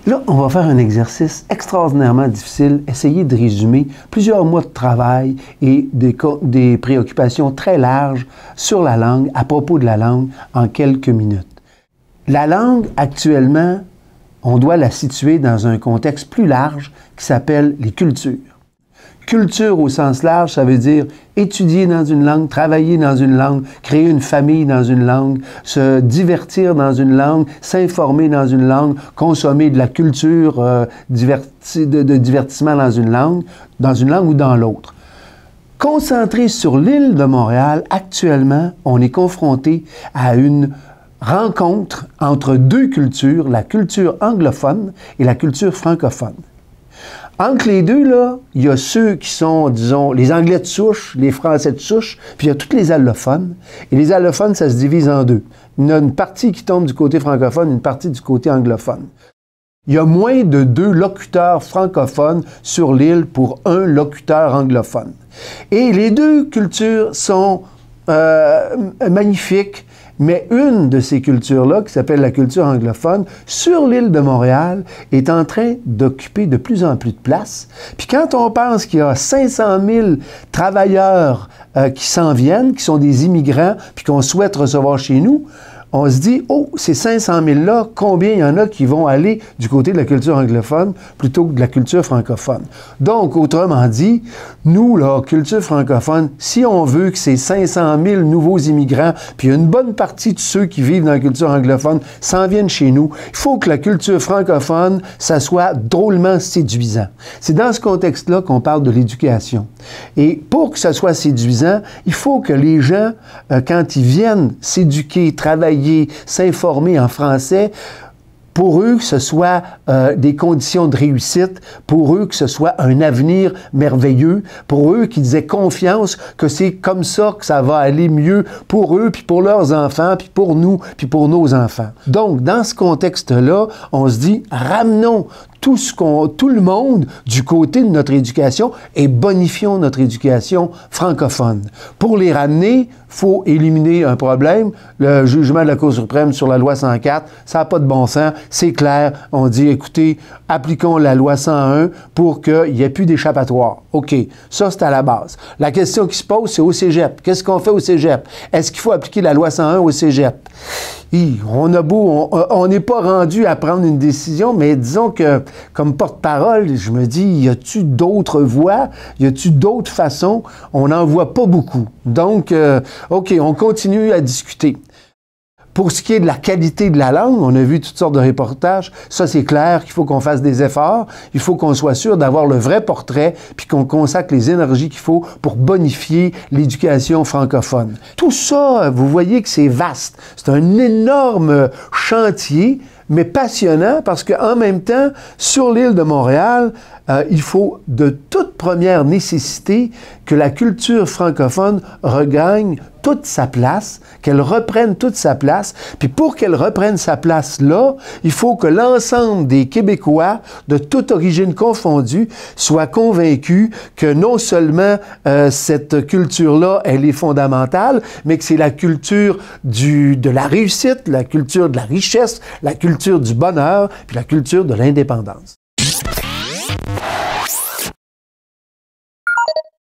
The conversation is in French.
Là, on va faire un exercice extraordinairement difficile, essayer de résumer plusieurs mois de travail et des préoccupations très larges sur la langue, à propos de la langue, en quelques minutes. La langue, actuellement, on doit la situer dans un contexte plus large qui s'appelle les cultures. Culture au sens large, ça veut dire étudier dans une langue, travailler dans une langue, créer une famille dans une langue, se divertir dans une langue, s'informer dans une langue, consommer de la culture de divertissement dans une langue ou dans l'autre. Concentré sur l'île de Montréal, actuellement, on est confronté à une rencontre entre deux cultures, la culture anglophone et la culture francophone. Entre les deux, là, il y a ceux qui sont, disons, les Anglais de souche, les Français de souche, puis il y a tous les allophones. Et les allophones, ça se divise en deux. Il y a une partie qui tombe du côté francophone, une partie du côté anglophone. Il y a moins de 2 locuteurs francophones sur l'île pour un locuteur anglophone. Et les deux cultures sont magnifiques. Mais une de ces cultures-là, qui s'appelle la culture anglophone, sur l'île de Montréal, est en train d'occuper de plus en plus de place. Puis quand on pense qu'il y a 500 000 travailleurs qui s'en viennent, qui sont des immigrants, puis qu'on souhaite recevoir chez nous, on se dit, oh, ces 500 000-là, combien il y en a qui vont aller du côté de la culture anglophone plutôt que de la culture francophone? Donc, autrement dit, nous, la culture francophone, si on veut que ces 500 000 nouveaux immigrants, puis une bonne partie de ceux qui vivent dans la culture anglophone s'en viennent chez nous, il faut que la culture francophone, ça soit drôlement séduisant. C'est dans ce contexte-là qu'on parle de l'éducation. Et pour que ça soit séduisant, il faut que les gens, quand ils viennent s'éduquer, travailler, s'informer en français, pour eux que ce soit des conditions de réussite, pour eux que ce soit un avenir merveilleux, pour eux qu'ils aient confiance que c'est comme ça que ça va aller mieux pour eux, puis pour leurs enfants, puis pour nous, puis pour nos enfants. Donc, dans ce contexte-là, on se dit, ramenons tout le monde du côté de notre éducation et bonifions notre éducation francophone. Pour les ramener, il faut éliminer un problème. Le jugement de la Cour suprême sur la loi 104, ça n'a pas de bon sens, c'est clair. On dit, écoutez, appliquons la loi 101 pour qu'il n'y ait plus d'échappatoire. OK, ça c'est à la base. La question qui se pose, c'est au cégep. Qu'est-ce qu'on fait au cégep? Est-ce qu'il faut appliquer la loi 101 au cégep? On n'est pas rendu à prendre une décision, mais disons que, comme porte-parole, je me dis, y a-tu d'autres voies? Y a-tu d'autres façons? On n'en voit pas beaucoup. Donc, OK, on continue à discuter. Pour ce qui est de la qualité de la langue, on a vu toutes sortes de reportages. Ça, c'est clair qu'il faut qu'on fasse des efforts. Il faut qu'on soit sûr d'avoir le vrai portrait, puis qu'on consacre les énergies qu'il faut pour bonifier l'éducation francophone. Tout ça, vous voyez que c'est vaste. C'est un énorme chantier, mais passionnant parce qu'en même temps, sur l'île de Montréal, il faut de toute première nécessité que la culture francophone regagne toute sa place, qu'elle reprenne toute sa place. Puis pour qu'elle reprenne sa place là, il faut que l'ensemble des Québécois, de toute origine confondue, soient convaincus que non seulement cette culture-là, elle est fondamentale, mais que c'est la culture de la réussite, la culture de la richesse, la culture du bonheur, puis la culture de l'indépendance.